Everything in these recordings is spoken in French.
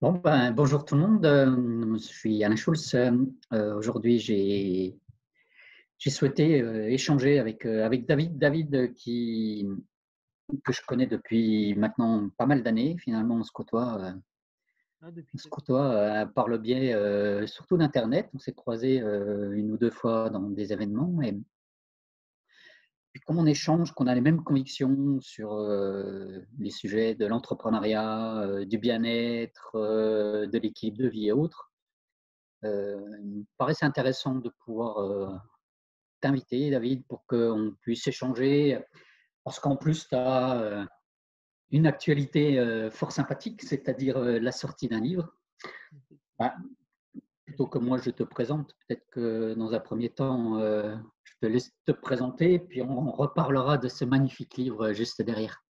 Bonjour tout le monde. Je suis Alain Schulz. Aujourd'hui, j'ai souhaité échanger avec David. David, que je connais depuis maintenant pas mal d'années. Finalement, Ah, depuis on se quel côtoie par le biais surtout d'Internet. On s'est croisés une ou deux fois dans des événements. Et puis, comme on échange, qu'on a les mêmes convictions sur les sujets de l'entrepreneuriat, du bien-être, de l'équilibre de vie et autres. Il me paraissait intéressant de pouvoir, t'inviter David pour qu'on puisse échanger, parce qu'en plus tu as, une actualité, fort sympathique, c'est-à-dire, la sortie d'un livre. Bah, plutôt que moi je te présente, peut-être que dans un premier temps, je te laisse te présenter, puis on reparlera de ce magnifique livre, juste derrière.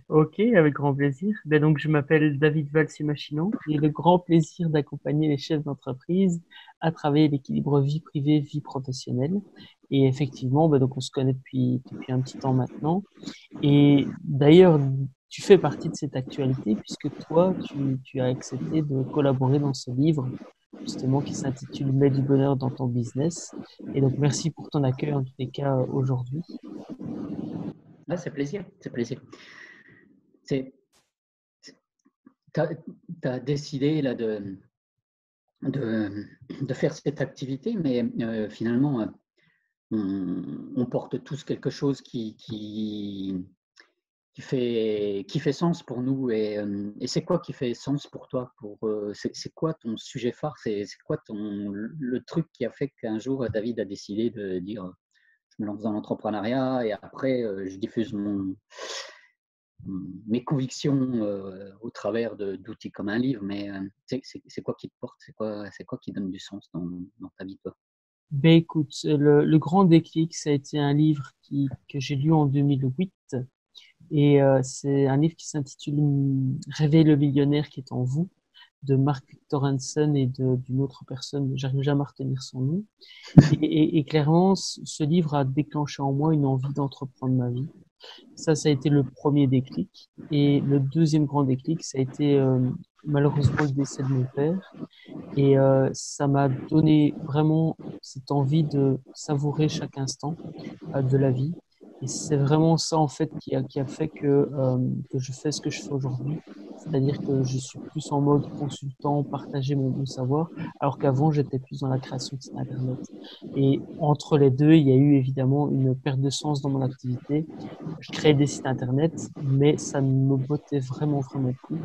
Ok, avec grand plaisir. Donc, je m'appelle David Valsi-Machinon. J'ai le grand plaisir d'accompagner les chefs d'entreprise à travailler l'équilibre vie privée, vie professionnelle. Et effectivement, donc on se connaît depuis un petit temps maintenant. Et d'ailleurs, tu fais partie de cette actualité puisque toi, tu as accepté de collaborer dans ce livre, justement, qui s'intitule Mets du bonheur dans ton business. Et donc, merci pour ton accueil en tous les cas aujourd'hui. Ah, c'est plaisir, c'est plaisir. C'est Tu as décidé là de de faire cette activité, mais finalement, on porte tous quelque chose qui fait sens pour nous. Et c'est quoi qui fait sens pour toi? C'est quoi ton sujet phare? C'est quoi le truc qui a fait qu'un jour David a décidé de dire: «Je me lance dans l'entrepreneuriat et après, je diffuse mes convictions, au travers d'outils comme un livre», mais c'est quoi qui te porte? C'est quoi qui donne du sens dans ta vie, toi? Ben écoute, le grand déclic, ça a été un livre que j'ai lu en 2008 et c'est un livre qui s'intitule Réveille le millionnaire qui est en vous de Mark Victor Hansen et d'une autre personne, j'arrive jamais à retenir son nom. Et clairement, ce livre a déclenché en moi une envie d'entreprendre ma vie. Ça a été le premier déclic. Et le deuxième grand déclic, ça a été malheureusement le décès de mon père. Et ça m'a donné vraiment cette envie de savourer chaque instant de la vie. Et c'est vraiment ça, en fait, qui a fait que je fais ce que je fais aujourd'hui. C'est-à-dire que je suis plus en mode consultant, partager mon savoir, alors qu'avant, j'étais plus dans la création de sites Internet. Et entre les deux, il y a eu évidemment une perte de sens dans mon activité. Je créais des sites Internet, mais ça ne me bottait vraiment, vraiment plus.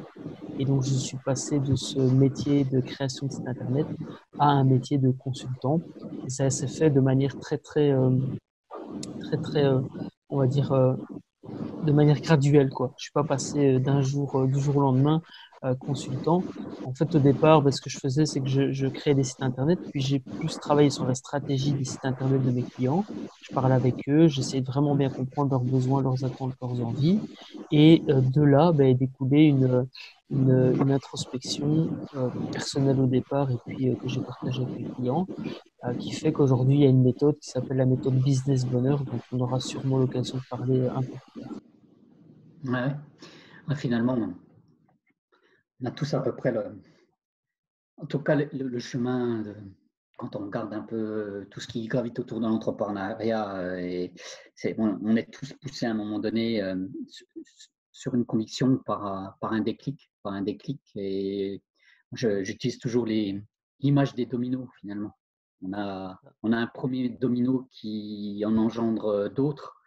Et donc, je suis passé de ce métier de création de site Internet à un métier de consultant. Et ça s'est fait de manière très, on va dire, de manière graduelle, quoi. Je suis pas passé du jour au lendemain, consultant. En fait, au départ, ce que je faisais, c'est que je créais des sites internet, puis j'ai plus travaillé sur la stratégie des sites internet de mes clients. Je parlais avec eux, j'essayais de vraiment bien comprendre leurs besoins, leurs attentes, leurs envies. Et de là, est découlé une introspection personnelle au départ, et puis que j'ai partagée avec mes clients, qui fait qu'aujourd'hui, il y a une méthode qui s'appelle la méthode Business Bonheur, dont on aura sûrement l'occasion de parler un peu plus tard. Ouais, ouais. Ouais, finalement, on a tous à peu près en tout cas, le chemin quand on regarde un peu tout ce qui gravite autour de l'entrepreneuriat, et on est tous poussés à un moment donné, sur une conviction par un déclic, et j'utilise toujours l'image des dominos finalement. On a un premier domino qui en engendre d'autres.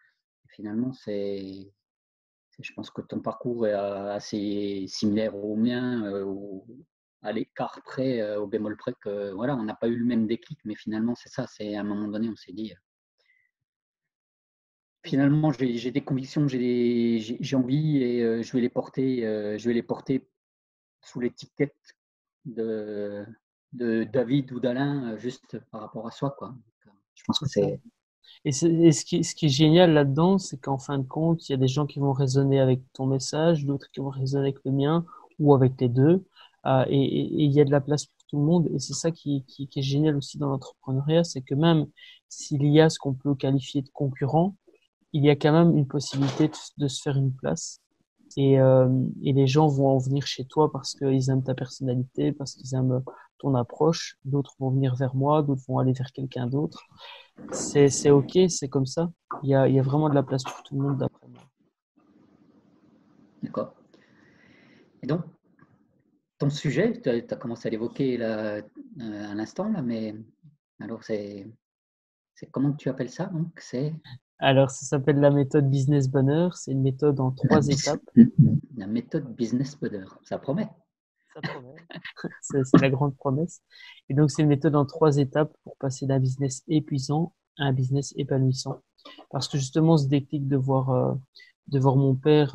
Finalement, je pense que ton parcours est assez similaire au mien, à l'écart près, au bémol près que voilà, on n'a pas eu le même déclic, mais finalement, c'est ça, c'est à un moment donné, on s'est dit, finalement, j'ai des convictions, j'ai envie, et je vais les porter sous l'étiquette de David ou d'Alain, juste par rapport à soi, quoi. Je pense C'est que ça. c'est Et ce qui est génial là-dedans, c'est qu'en fin de compte, il y a des gens qui vont résonner avec ton message, d'autres qui vont résonner avec le mien, ou avec les deux. Et il y a de la place pour tout le monde. Et c'est ça qui est génial aussi dans l'entrepreneuriat, c'est que même s'il y a ce qu'on peut qualifier de concurrent, il y a quand même une possibilité de se faire une place. et les gens vont en venir chez toi parce qu'ils aiment ta personnalité, parce qu'ils aiment ton approche. D'autres vont venir vers moi, d'autres vont aller vers quelqu'un d'autre. C'est OK, c'est comme ça. Il y a vraiment de la place pour tout le monde d'après moi. D'accord. Et donc, ton sujet, tu as commencé à l'évoquer là, à l'instant, là, mais alors c'est comment tu appelles ça donc? C'est Alors, ça s'appelle la méthode Business Bonheur. C'est une méthode en la, 3 étapes. la méthode Business Builder. Ça promet. Ça promet. C'est la grande promesse. Et donc, c'est une méthode en 3 étapes pour passer d'un business épuisant à un business épanouissant. Parce que justement, ce déclic de voir mon père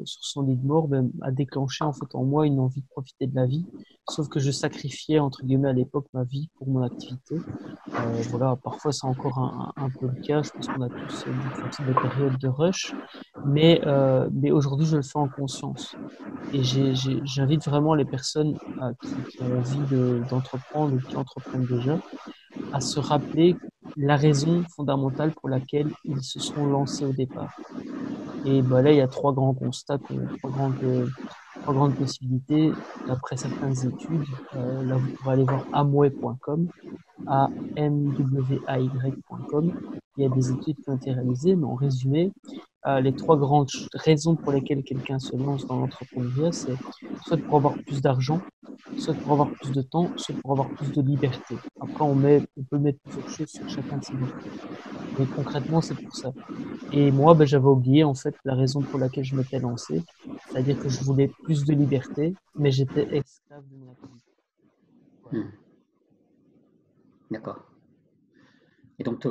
sur son lit de mort ben, a déclenché en fait en moi une envie de profiter de la vie. Sauf que je sacrifiais, entre guillemets, à l'époque, ma vie pour mon activité. Voilà, parfois c'est encore un peu le cas. Je pense qu'on a tous des périodes de rush. Mais aujourd'hui, je le fais en conscience. Et j'invite vraiment les personnes qui ont envie d'entreprendre ou qui entreprennent déjà à se rappeler la raison fondamentale pour laquelle ils se sont lancés au départ. Et bah là, il y a 3 grands constats, trois grandes possibilités. D'après certaines études, là, vous pourrez aller voir amway.com, amway.com. Il y a des études qui ont été réalisées, mais en résumé, les 3 grandes raisons pour lesquelles quelqu'un se lance dans l'entrepreneuriat, c'est soit pour avoir plus d'argent, soit pour avoir plus de temps, soit pour avoir plus de liberté. Après, on peut mettre plusieurs choses sur chacun de ces 2 points. Mais concrètement, c'est pour ça. Et moi, ben, j'avais oublié en fait la raison pour laquelle je m'étais lancé, c'est-à-dire que je voulais plus de liberté, mais j'étais esclave de mon activité. Voilà. Hmm. D'accord. Et donc,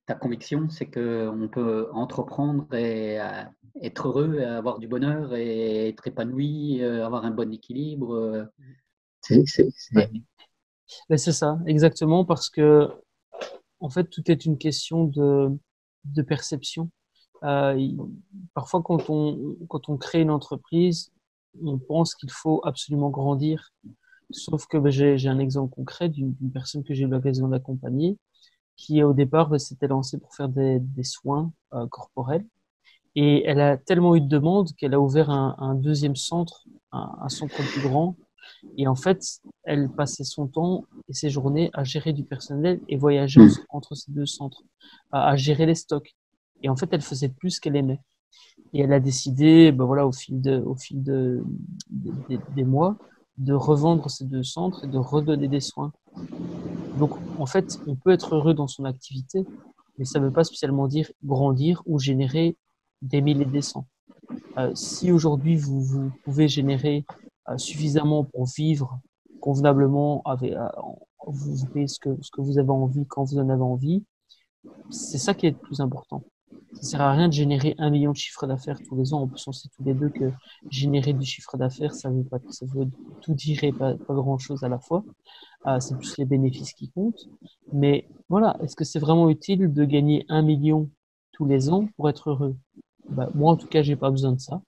ta conviction, c'est qu'on peut entreprendre et être heureux, avoir du bonheur et être épanoui, avoir un bon équilibre. Ouais. Ben, c'est ça, exactement, parce que en fait, tout est une question de perception. Euh, il- Parfois, quand on crée une entreprise, on pense qu'il faut absolument grandir. Sauf que ben, j'ai un exemple concret d'une personne que j'ai eu l'occasion d'accompagner, qui au départ ben, s'était lancée pour faire des soins corporels. Et elle a tellement eu de demandes qu'elle a ouvert un deuxième centre, un centre plus grand. Et en fait, elle passait son temps et ses journées à gérer du personnel et voyager Hmm. entre ces 2 centres, à gérer les stocks. Et en fait, elle faisait plus ce qu'elle aimait. Et elle a décidé, ben voilà, des mois, de revendre ces 2 centres et de redonner des soins. Donc, en fait, on peut être heureux dans son activité, mais ça ne veut pas spécialement dire grandir ou générer des mille et des cents. Si aujourd'hui vous pouvez générer suffisamment pour vivre convenablement, vous payez ce que vous avez envie quand vous en avez envie, c'est ça qui est le plus important. Ça sert à rien de générer 1 million de chiffre d'affaires tous les ans. En plus, on sait tous les deux que générer du chiffre d'affaires, ça veut tout dire et pas grand-chose à la fois. C'est plus les bénéfices qui comptent. Mais voilà, est-ce que c'est vraiment utile de gagner 1 million tous les ans pour être heureux? Bah, moi, en tout cas, j'ai pas besoin de ça.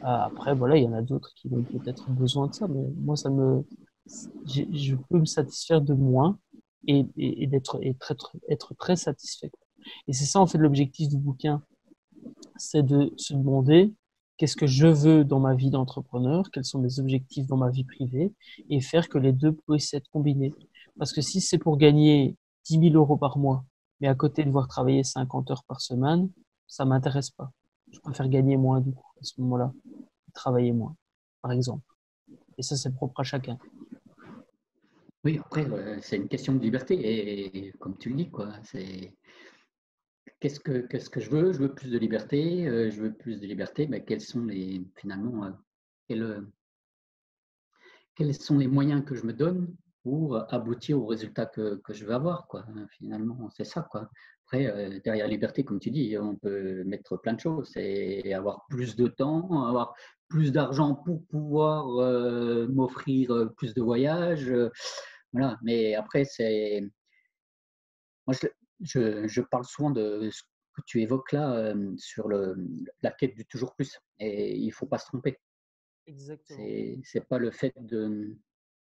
Après, voilà, il y en a d'autres qui ont peut-être besoin de ça, mais moi, je peux me satisfaire de moins et être très satisfait. Et c'est ça, en fait, l'objectif du bouquin, c'est de se demander qu'est-ce que je veux dans ma vie d'entrepreneur, quels sont mes objectifs dans ma vie privée, et faire que les deux puissent être combinés. Parce que si c'est pour gagner 10 000 euros par mois, mais à côté devoir travailler 50 heures par semaine, ça m'intéresse pas. Je préfère gagner moins du coup à ce moment-là, travailler moins, par exemple. Et ça, c'est propre à chacun. Oui, après, c'est une question de liberté. Et comme tu le dis, quoi, c'est qu'est-ce que je veux? Je veux plus de liberté. Je veux plus de liberté. Mais quels sont finalement, quels, quels sont les moyens que je me donne pour aboutir au résultat que je veux avoir, quoi, hein, finalement, c'est ça, quoi. Après, derrière la liberté, comme tu dis, on peut mettre plein de choses et avoir plus de temps, avoir plus d'argent pour pouvoir m'offrir plus de voyages. Voilà. Mais après, moi, je parle souvent de ce que tu évoques là sur la quête du toujours plus. Et il ne faut pas se tromper. Exactement. C'est pas le fait de.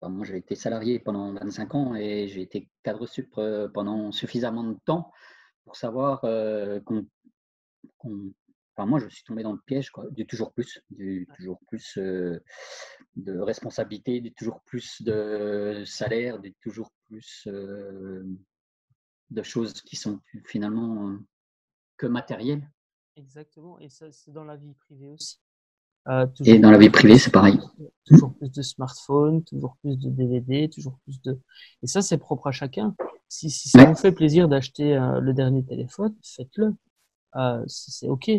Enfin, moi, j'ai été salarié pendant 25 ans et j'ai été cadre sup pendant suffisamment de temps pour savoir qu'on enfin moi, je suis tombé dans le piège, quoi, du toujours plus de responsabilité, du toujours plus de salaire, du toujours plus de choses qui sont finalement que matérielles. Exactement, et ça, c'est dans la vie privée aussi. Et Toujours dans la vie plus privée, c'est pareil. Hmm. toujours plus de smartphones, toujours plus de DVD, toujours plus de... Et ça, c'est propre à chacun. Si ça Ouais. vous fait plaisir d'acheter le dernier téléphone, faites-le. C'est OK.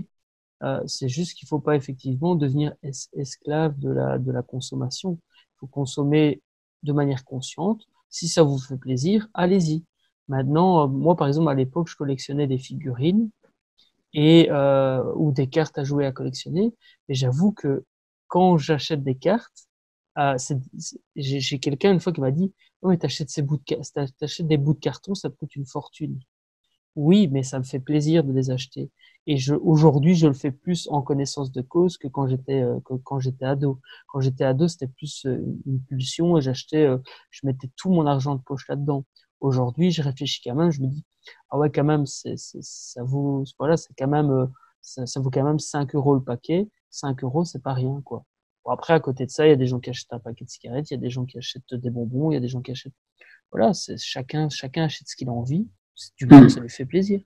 C'est juste qu'il faut pas effectivement devenir esclave de la consommation. Il faut consommer de manière consciente. Si ça vous fait plaisir, allez-y. Maintenant, moi, par exemple, à l'époque, je collectionnais des figurines et ou des cartes à jouer à collectionner. Et j'avoue que quand j'achète des cartes, j'ai quelqu'un une fois qui m'a dit, oh, mais t'achètes des bouts de carton, ça te coûte une fortune. Oui, mais ça me fait plaisir de les acheter. Et aujourd'hui, je le fais plus en connaissance de cause que quand j'étais ado. Quand j'étais ado, c'était plus une pulsion et je mettais tout mon argent de poche là-dedans. Aujourd'hui, je réfléchis quand même, je me dis, ah ouais, quand même, ça vaut, voilà, c'est quand même, ça vaut quand même 5 euros le paquet. 5 euros, c'est pas rien, quoi. Bon, après, à côté de ça, il y a des gens qui achètent un paquet de cigarettes, il y a des gens qui achètent des bonbons, il y a des gens qui achètent, voilà, c'est chacun achète ce qu'il a envie, du moment que ça Hmm. lui fait plaisir.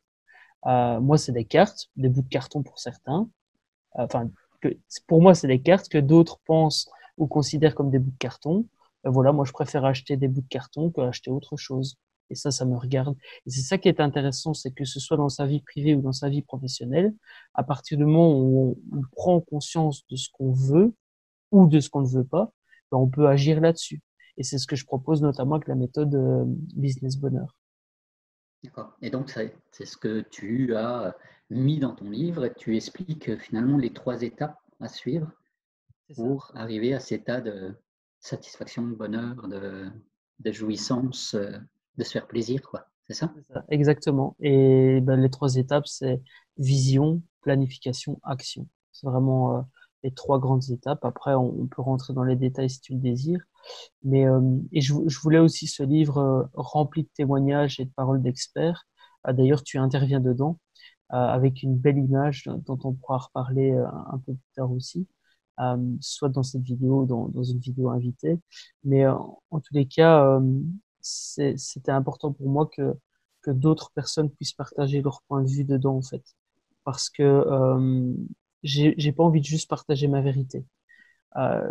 Moi, c'est des cartes, des bouts de carton pour certains. Enfin, pour moi, c'est des cartes que d'autres pensent ou considèrent comme des bouts de carton. Voilà, moi, je préfère acheter des bouts de carton que acheter autre chose. Et ça me regarde. Et c'est ça qui est intéressant, c'est que ce soit dans sa vie privée ou dans sa vie professionnelle, à partir du moment où on prend conscience de ce qu'on veut ou de ce qu'on ne veut pas, ben, on peut agir là-dessus. Et c'est ce que je propose notamment avec la méthode Business Bonheur. D'accord. Et donc, c'est ce que tu as mis dans ton livre et tu expliques finalement les 3 étapes à suivre C'est ça. pour arriver à cet état de satisfaction, de bonheur, de jouissance, de se faire plaisir, quoi. C'est ça? C'est ça, exactement. Et ben, les 3 étapes, c'est vision, planification, action. C'est vraiment les 3 grandes étapes. Après, on peut rentrer dans les détails si tu le désires. Mais et je voulais aussi ce livre rempli de témoignages et de paroles d'experts. D'ailleurs, tu interviens dedans avec une belle image dont on pourra reparler un peu plus tard aussi, soit dans cette vidéo, dans une vidéo invitée. Mais en tous les cas, c'était important pour moi que d'autres personnes puissent partager leur point de vue dedans, en fait. Parce que j'ai pas envie de juste partager ma vérité.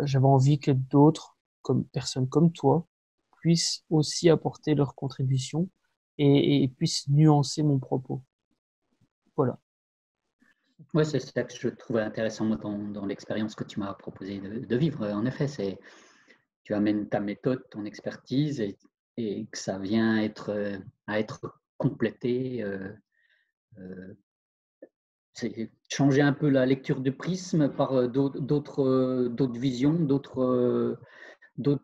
J'avais envie que d'autres, comme personnes comme toi, puissent aussi apporter leur contribution et puissent nuancer mon propos. Voilà. Ouais, c'est ça que je trouvais intéressant moi, dans l'expérience que tu m'as proposé de vivre. En effet, c'est tu amènes ta méthode, ton expertise et que ça vient à être complété. Euh, c'est changer un peu la lecture du prisme par d'autres visions, d'autres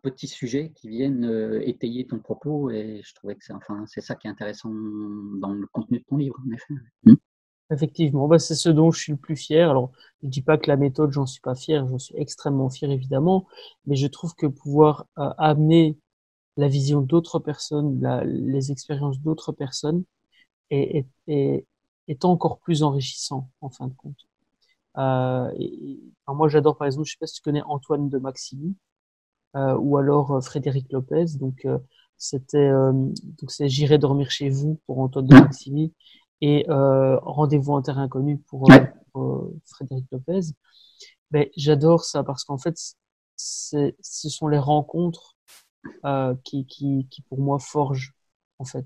petits sujets qui viennent étayer ton propos. Et je trouvais que c'est ça qui est intéressant dans le contenu de ton livre, en effet. Mm. Effectivement, bah, c'est ce dont je suis le plus fier. Alors, je dis pas que la méthode, j'en suis pas fier, j'en suis extrêmement fier évidemment, mais je trouve que pouvoir amener la vision d'autres personnes, les expériences d'autres personnes est encore plus enrichissant en fin de compte. Enfin, moi, j'adore par exemple, je sais pas si tu connais Antoine de Maximi ou alors Frédéric Lopez. Donc c'est J'irai dormir chez vous pour Antoine de Ouais. Maximi et Rendez-vous en terre inconnue Ouais. pour, Frédéric Lopez. Ben, j'adore ça parce qu'en fait, ce sont les rencontres qui pour moi forgent en fait.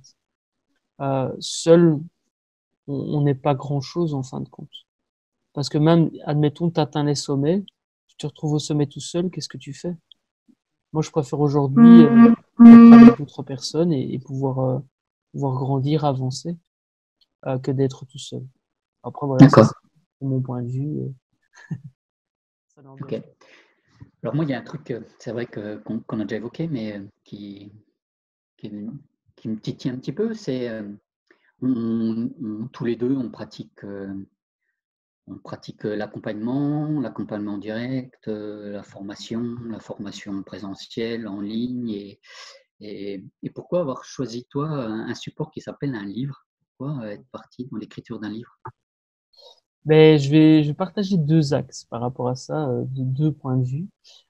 Seul, on n'est pas grand-chose en fin de compte. Parce que même, admettons, tu atteins les sommets, tu te retrouves au sommet tout seul, qu'est-ce que tu fais? Moi, je préfère aujourd'hui être avec d'autres personnes et pouvoir grandir, avancer, que d'être tout seul. Après, voilà, ça, D'accord. c'est mon point de vue. Ça Ok. n'engage. Alors moi, il y a un truc, c'est vrai qu'on a déjà évoqué, mais qui, qui me titille un petit peu, c'est tous les deux, on pratique l'accompagnement direct, la formation présentielle, en ligne. Et pourquoi avoir choisi, toi, un support qui s'appelle un livre? Pourquoi être parti dans l'écriture d'un livre? je vais partager deux axes par rapport à ça, de deux points de vue.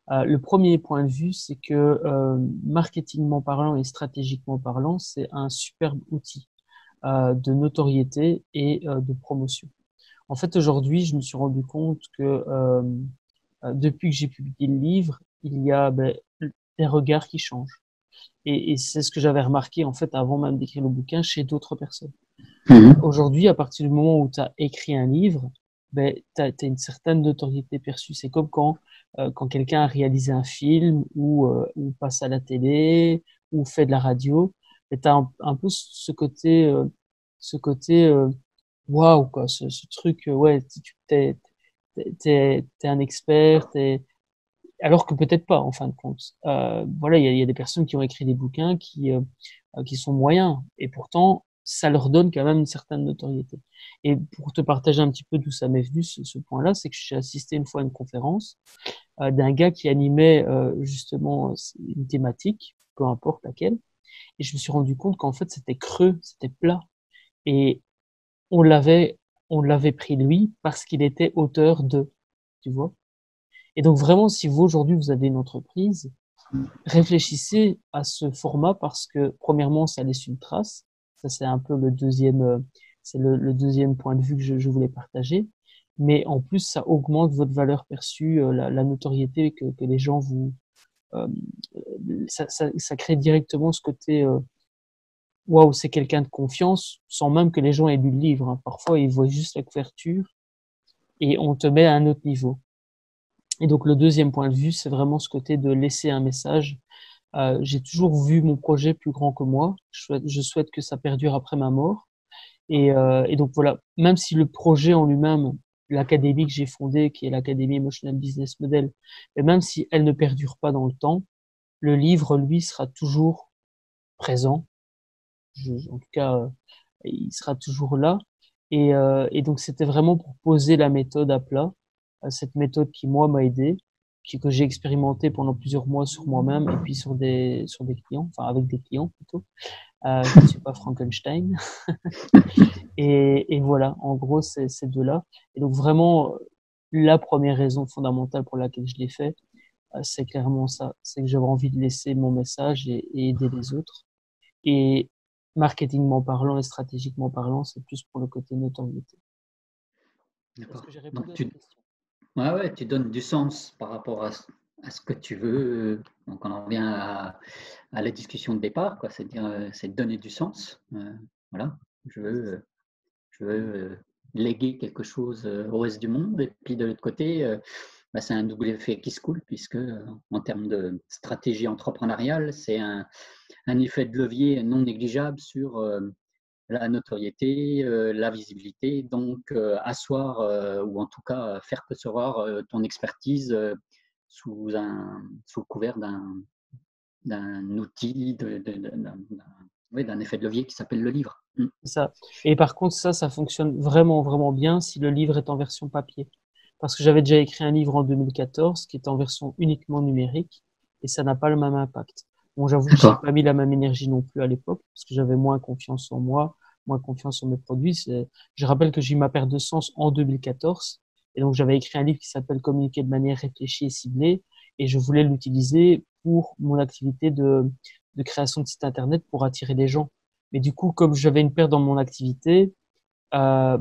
Le premier point de vue, c'est que marketingment parlant et stratégiquement parlant, c'est un superbe outil de notoriété et de promotion. En fait, aujourd'hui, je me suis rendu compte que depuis que j'ai publié le livre, il y a des regards qui changent. Et c'est ce que j'avais remarqué en fait avant même d'écrire le bouquin chez d'autres personnes. Mhm. Aujourd'hui, à partir du moment où tu as écrit un livre, tu as une certaine notoriété perçue. C'est comme quand quelqu'un a réalisé un film ou passe à la télé ou fait de la radio. Tu as un peu ce côté waouh, quoi, ce truc, ouais, t'es un expert, alors que peut-être pas, en fin de compte. Voilà, il y a des personnes qui ont écrit des bouquins qui sont moyens, et pourtant, ça leur donne quand même une certaine notoriété. Et pour te partager un petit peu d'où ça m'est venu, ce point-là, c'est que j'ai assisté une fois à une conférence d'un gars qui animait justement une thématique, peu importe laquelle, et je me suis rendu compte qu'en fait, c'était creux, c'était plat, et on l'avait, on l'avait pris lui parce qu'il était auteur de, tu vois. Et donc vraiment, si vous aujourd'hui vous avez une entreprise, réfléchissez à ce format parce que premièrement, ça laisse une trace. Ça, c'est un peu le deuxième point de vue que je voulais partager. Mais en plus, ça augmente votre valeur perçue, la notoriété que les gens euh, ça crée directement ce côté, waouh, c'est quelqu'un de confiance, sans même que les gens aient lu le livre, hein. Parfois, ils voient juste la couverture et on te met à un autre niveau. Et donc, le deuxième point de vue, c'est vraiment ce côté de laisser un message. J'ai toujours vu mon projet plus grand que moi. Je souhaite que ça perdure après ma mort. Et donc voilà, même si le projet en lui-même, l'académie que j'ai fondée, qui est l'Académie Emotional Business Model, et même si elle ne perdure pas dans le temps, le livre, lui, sera toujours présent. En tout cas, il sera toujours là. Et donc, c'était vraiment pour poser la méthode à plat, cette méthode qui, moi, m'a aidé, que j'ai expérimenté pendant plusieurs mois sur moi-même et puis sur des clients, enfin avec des clients plutôt. Je ne suis pas Frankenstein. Et voilà, en gros, c'est ces deux-là. Et donc, vraiment, la première raison fondamentale pour laquelle je l'ai fait, c'est clairement ça. C'est que j'avais envie de laisser mon message et aider les autres. Et marketingment parlant et stratégiquement parlant, c'est plus pour le côté notoriété. Est-ce que D'accord. j'ai répondu Donc, à ta question? ouais, ouais, tu donnes du sens par rapport à ce que tu veux. Donc, on en revient à la discussion de départ, quoi. C'est dire, c'est donner du sens. Voilà. Je Ouais, c'est veux, ça. euh, je veux léguer quelque chose au reste du monde. Et puis, de l'autre côté, c'est un double effet qui se coule, puisque en termes de stratégie entrepreneuriale, c'est un effet de levier non négligeable sur la notoriété, la visibilité, donc asseoir ou en tout cas faire percevoir ton expertise sous le couvert d'un outil, oui, d'un effet de levier qui s'appelle le livre. C'est ça. Et par contre, ça fonctionne vraiment, vraiment bien si le livre est en version papier. Parce que j'avais déjà écrit un livre en 2014 qui est en version uniquement numérique et ça n'a pas le même impact. Bon, j'avoue que j'y ai D'accord. pas mis la même énergie non plus à l'époque parce que j'avais moins confiance en moi, moins confiance en mes produits. Je rappelle que j'ai eu ma perte de sens en 2014 et donc j'avais écrit un livre qui s'appelle Communiquer de manière réfléchie et ciblée et je voulais l'utiliser pour mon activité de création de site internet pour attirer des gens. Mais du coup, comme j'avais une perte dans mon activité, euh,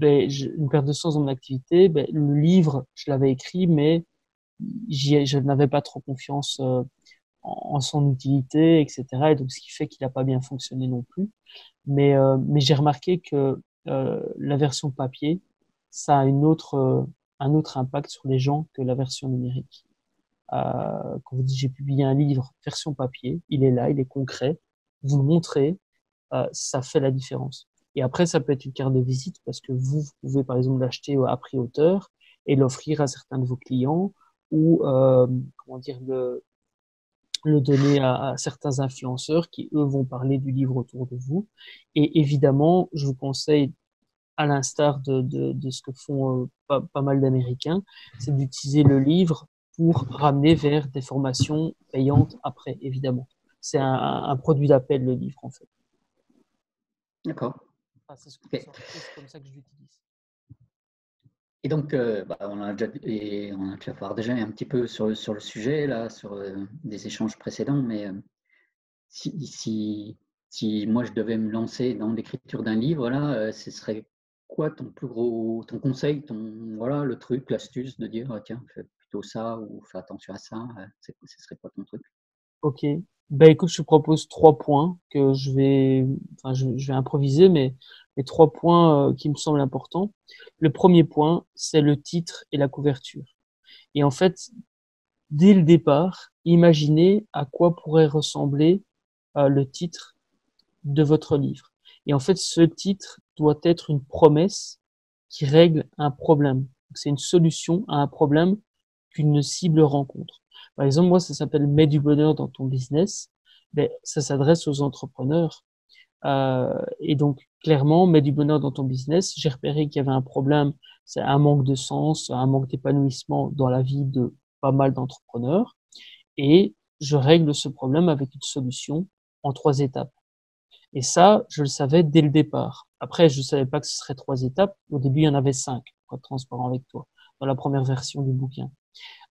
une perte de sens dans mon activité, le livre, je l'avais écrit, mais je n'avais pas trop confiance en son utilité, etc. Et donc, ce qui fait qu'il n'a pas bien fonctionné non plus. Mais j'ai remarqué que la version papier, ça a un autre impact sur les gens que la version numérique. Quand vous dites j'ai publié un livre version papier, il est là, il est concret, vous le montrez, ça fait la différence. Et après, ça peut être une carte de visite parce que vous pouvez par exemple l'acheter à prix auteur et l'offrir à certains de vos clients ou comment dire le donner à certains influenceurs qui eux vont parler du livre autour de vous. Et évidemment, je vous conseille, à l'instar de ce que font pas mal d'Américains, c'est d'utiliser le livre pour ramener vers des formations payantes après, évidemment. C'est un produit d'appel, le livre, en fait. D'accord. Enfin, Ok. c'est comme ça que je l'utilise. Et donc, on a déjà partagé un petit peu sur le sujet, là, sur des échanges précédents, mais si, si, si moi je devais me lancer dans l'écriture d'un livre, là, ce serait quoi ton conseil, voilà, le truc, l'astuce de dire, tiens, fais plutôt ça ou fais attention à ça, ce serait quoi ton truc? Ok. Ben écoute, je te propose 3 points que je vais improviser, mais les 3 points qui me semblent importants. Le premier point, c'est le titre et la couverture. Et en fait, dès le départ, imaginez à quoi pourrait ressembler le titre de votre livre. Et en fait, ce titre doit être une promesse qui règle un problème. C'est une solution à un problème qu'une cible rencontre. Par exemple, moi, ça s'appelle Mets du bonheur dans ton business. Ben, ça s'adresse aux entrepreneurs. Et donc, clairement, Mets du bonheur dans ton business. J'ai repéré qu'il y avait un problème, c'est un manque de sens, un manque d'épanouissement dans la vie de pas mal d'entrepreneurs. Et je règle ce problème avec une solution en 3 étapes. Et ça, je le savais dès le départ. Après, je ne savais pas que ce serait 3 étapes. Au début, il y en avait 5, pour être transparent avec toi, dans la première version du bouquin.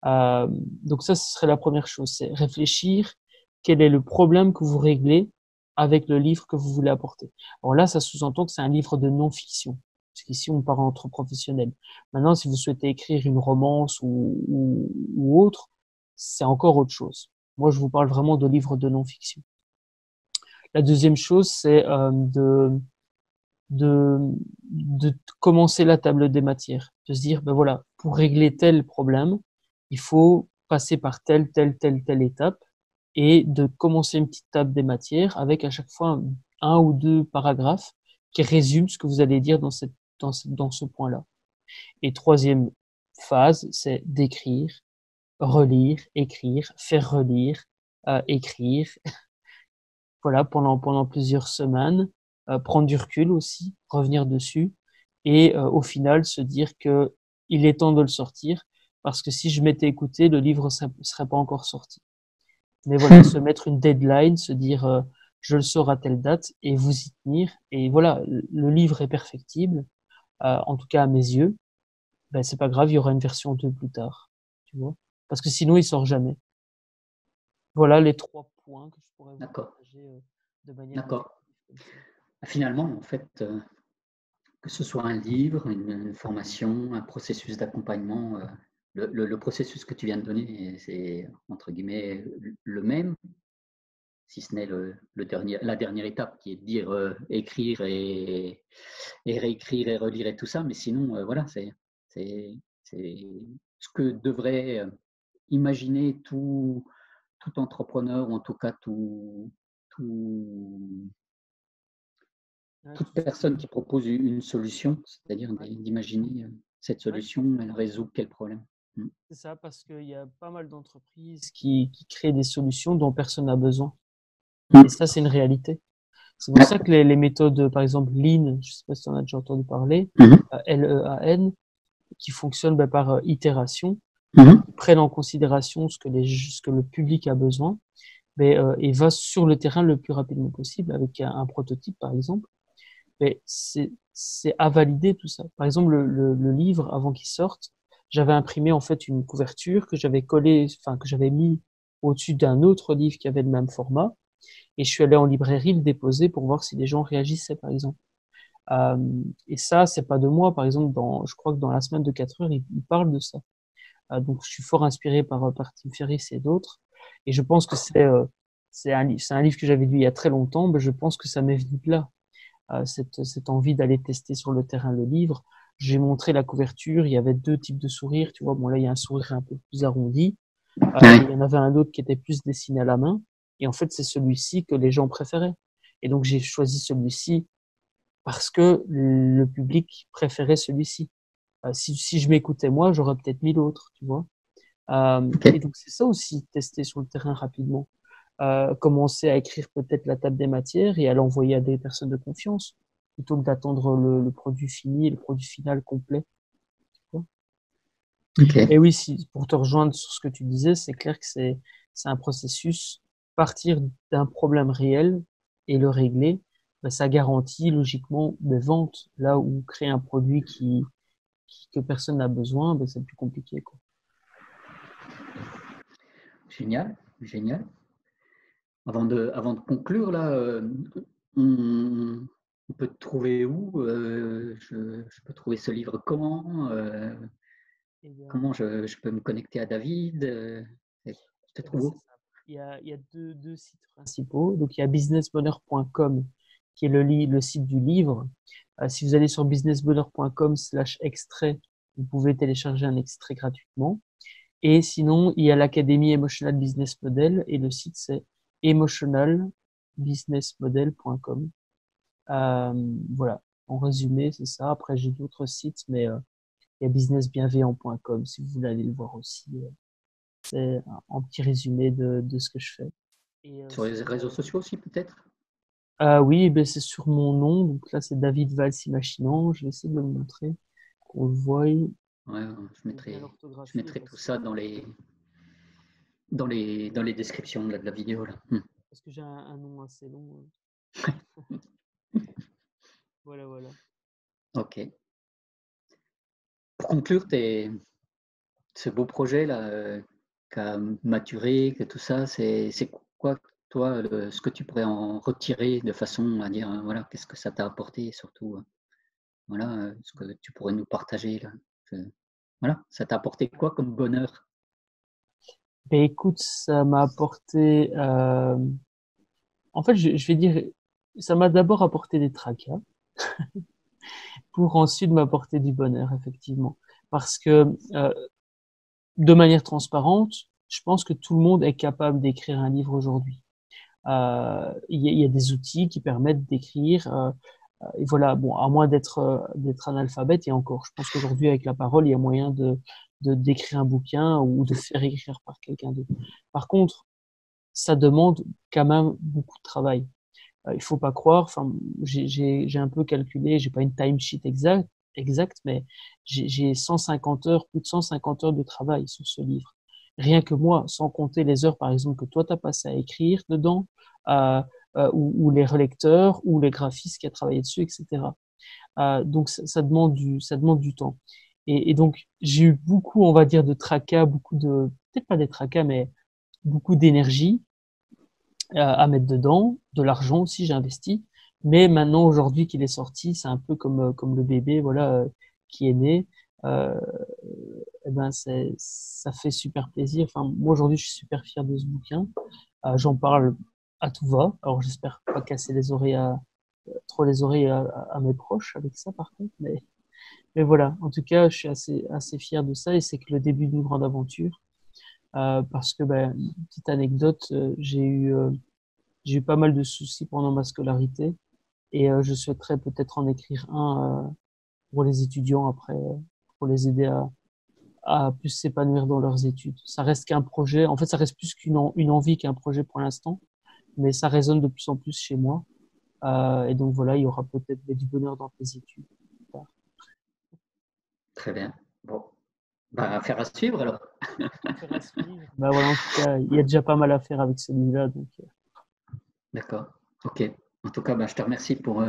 Donc ça, ce serait la première chose, c'est réfléchir quel est le problème que vous réglez avec le livre que vous voulez apporter. Alors là, ça sous-entend que c'est un livre de non-fiction, parce qu'ici, on parle entre professionnels. Maintenant, si vous souhaitez écrire une romance ou autre, c'est encore autre chose. Moi, je vous parle vraiment de livres de non-fiction. La deuxième chose, c'est de, de commencer la table des matières, de se dire, ben voilà, pour régler tel problème, il faut passer par telle étape et de commencer une petite table des matières avec à chaque fois un ou deux paragraphes qui résument ce que vous allez dire dans ce point-là. Et troisième phase, c'est d'écrire, relire, écrire, faire relire, écrire, voilà, pendant plusieurs semaines, prendre du recul aussi, revenir dessus, et au final se dire que il est temps de le sortir, parce que si je m'étais écouté, le livre serait pas encore sorti. Mais voilà, se mettre une deadline, se dire je le sors à telle date, et vous y tenir, et voilà, le livre est perfectible, en tout cas à mes yeux, ben c'est pas grave, il y aura une version 2 plus tard, tu vois, parce que sinon il sort jamais. Voilà les 3 points que je pourrais vous D'accord, partager de manière d'accord. intuitive comme ça. Finalement, en fait, que ce soit un livre, une formation, un processus d'accompagnement, le processus que tu viens de donner, c'est entre guillemets le même, si ce n'est la dernière étape qui est de dire écrire et réécrire et relire et tout ça. Mais sinon, voilà, c'est ce que devrait imaginer tout entrepreneur, ou en tout cas tout, Ouais, toute personne qui propose une solution, c'est-à-dire ouais, d'imaginer cette ouais, solution, elle résout quel problème. Mm. c'est ça, parce qu'il y a pas mal d'entreprises qui créent des solutions dont personne n'a besoin. Et Mm. ça, c'est une réalité. C'est pour ça Ouais. que les méthodes, par exemple, Lean, je sais pas si tu en as déjà entendu parler, Mhm. LEAN, qui fonctionnent ben, par itération, Mhm. prennent en considération ce que le public a besoin, mais, et va sur le terrain le plus rapidement possible avec un prototype, par exemple. Mais c'est à valider tout ça. Par exemple, le livre, avant qu'il sorte, j'avais imprimé en fait une couverture que j'avais collée, enfin que j'avais mis au-dessus d'un autre livre qui avait le même format, et je suis allé en librairie le déposer pour voir si les gens réagissaient, par exemple. Euh, et ça, c'est pas de moi, par exemple, je crois que dans la semaine de 4 heures, il parle de ça. Donc, je suis fort inspiré par Tim Ferriss et d'autres, et je pense que c'est un livre que j'avais lu il y a très longtemps, mais je pense que ça m'est venu de là cette envie d'aller tester sur le terrain le livre. J'ai montré la couverture, il y avait 2 types de sourires, tu vois. Bon, là, il y a un sourire un peu plus arrondi, et il y Ouais. en avait un autre qui était plus dessiné à la main. Et en fait, c'est celui-ci que les gens préféraient. Et donc, j'ai choisi celui-ci parce que le public préférait celui-ci. Si je m'écoutais moi, j'aurais peut-être mis l'autre, tu vois. Et Ok. donc, c'est ça aussi, tester sur le terrain rapidement. Commencer à écrire peut-être la table des matières et à l'envoyer à des personnes de confiance, plutôt que d'attendre le produit fini, le produit final complet. Et Ok. oui, si, pour te rejoindre sur ce que tu disais, c'est clair que c'est un processus. Partir d'un problème réel et le régler, ben, ça garantit logiquement des ventes, là où créer un produit que personne n'a besoin, ben, c'est plus compliqué, quoi. Génial, génial. Avant de conclure, là, on, on peut te trouver où? Je peux trouver ce livre comment? Eh bien, Comment je peux me connecter à David? Je te eh ben, trouve c'est où? simple. Il y a deux sites principaux. Donc, il y a businessbonheur.com, qui est le site du livre. Si vous allez sur businessbonheur.com/extrait, vous pouvez télécharger un extrait gratuitement. Et sinon, il y a l'Académie Emotional Business Model et le site c'est emotionalbusinessmodel.com. Voilà. En résumé, c'est ça. Après, j'ai d'autres sites, mais il y a businessbienveillant.com si vous voulez aller le voir aussi. C'est un petit résumé de ce que je fais. Et Sur les sinon, réseaux sociaux aussi, peut-être? oui, ben c'est sur mon nom. Donc là, c'est David Valls Imaginant. Je vais essayer de le montrer, qu'on le voie. Ouais, C'est bien je l'orthographier mettrai tout ça dans les descriptions de la vidéo, là. parce que j'ai un nom assez long. Voilà, voilà. Ok. Pour conclure, ce beau projet-là, qui a maturé, que tout ça, c'est quoi, toi, ce que tu pourrais en retirer de façon à dire, voilà, qu'est-ce que ça t'a apporté, et surtout, voilà, ce que tu pourrais nous partager là. Voilà, ça t'a apporté quoi comme bonheur? Ben écoute, ça m'a apporté. En fait, je vais dire, ça m'a d'abord apporté des tracas pour ensuite m'apporter du bonheur, effectivement. Parce que de manière transparente, je pense que tout le monde est capable d'écrire un livre aujourd'hui. Il y a des outils qui permettent d'écrire. Et voilà, bon, à moins d'être analphabète, et encore, je pense qu'aujourd'hui, avec la parole, il y a moyen d'écrire un bouquin ou de faire écrire par quelqu'un d'autre. Par contre, ça demande quand même beaucoup de travail. Il faut pas croire, enfin, j'ai un peu calculé, j'ai pas une timesheet exacte, mais j'ai 150 heures, plus de 150 heures de travail sur ce livre. Rien que moi, sans compter les heures, par exemple, que toi t'as passé à écrire dedans, euh, ou les relecteurs, ou les graphistes qui a travaillé dessus, etc. Donc ça demande du temps. Et donc j'ai eu beaucoup, on va dire, de tracas, beaucoup de, peut-être pas des tracas, mais beaucoup d'énergie à mettre dedans, de l'argent aussi, j'ai investi. Mais maintenant, aujourd'hui qu'il est sorti, c'est un peu comme le bébé, voilà, qui est né. Euh, eh ben, ça fait super plaisir. Enfin, moi, aujourd'hui, je suis super fier de ce bouquin. J'en parle à tout va. Alors, j'espère pas casser les oreilles trop les oreilles à mes proches avec ça, par contre. Mais voilà. En tout cas, je suis assez fier de ça et c'est que le début d'une grande aventure. Parce que, ben, petite anecdote, j'ai eu pas mal de soucis pendant ma scolarité et je souhaiterais peut-être en écrire un pour les étudiants après, pour les aider à plus s'épanouir dans leurs études. Ça reste qu'un projet, en fait, ça reste plus une envie qu'un projet pour l'instant, mais ça résonne de plus en plus chez moi. Et donc voilà, il y aura peut-être du bonheur dans tes études. Voilà. Très bien. Bon, bah, affaire à suivre alors. Affaire à suivre. Bah voilà, en tout cas, il y a déjà pas mal à faire avec celui-là, donc D'accord. Ok. En tout cas, bah, je te remercie pour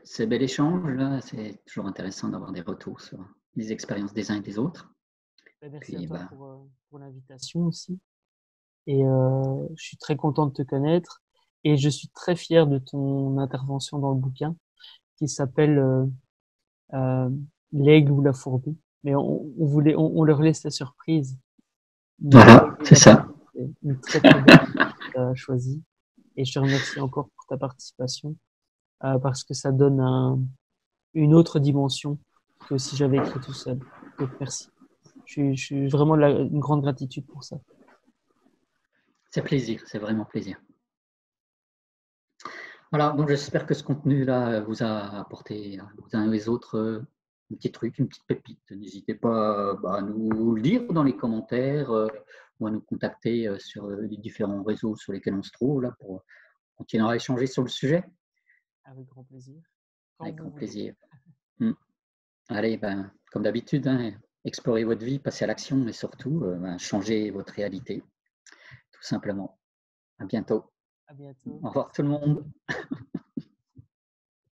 ces bel échange là. C'est toujours intéressant d'avoir des retours sur les expériences des uns et des autres. merci à Puis, toi bah, pour l'invitation aussi. Et je suis très content de te connaître et je suis très fier de ton intervention dans le bouquin qui s'appelle euh, L'aigle ou la fourmi. Mais on leur laisse la surprise. Mais voilà, l'aigle et c'est la ça. fourmi, c'est une très très belle idée que tu as choisie. Et je te remercie encore pour ta participation parce que ça donne une autre dimension que si j'avais écrit tout seul. Donc merci. Je suis vraiment une grande gratitude pour ça. C'est plaisir, c'est vraiment plaisir. Voilà, donc j'espère que ce contenu-là vous a apporté aux uns et aux autres un petit truc, une petite pépite. N'hésitez pas bah, à nous le dire dans les commentaires ou à nous contacter sur les différents réseaux sur lesquels on se trouve là pour continuer à échanger sur le sujet Avec grand plaisir. Quand avec vous grand voulez. plaisir. Mm. Allez, ben, comme d'habitude, hein, explorez votre vie, passez à l'action et surtout ben, changez votre réalité, tout simplement. À bientôt. À bientôt. Au revoir tout le monde.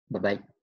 Bye bye.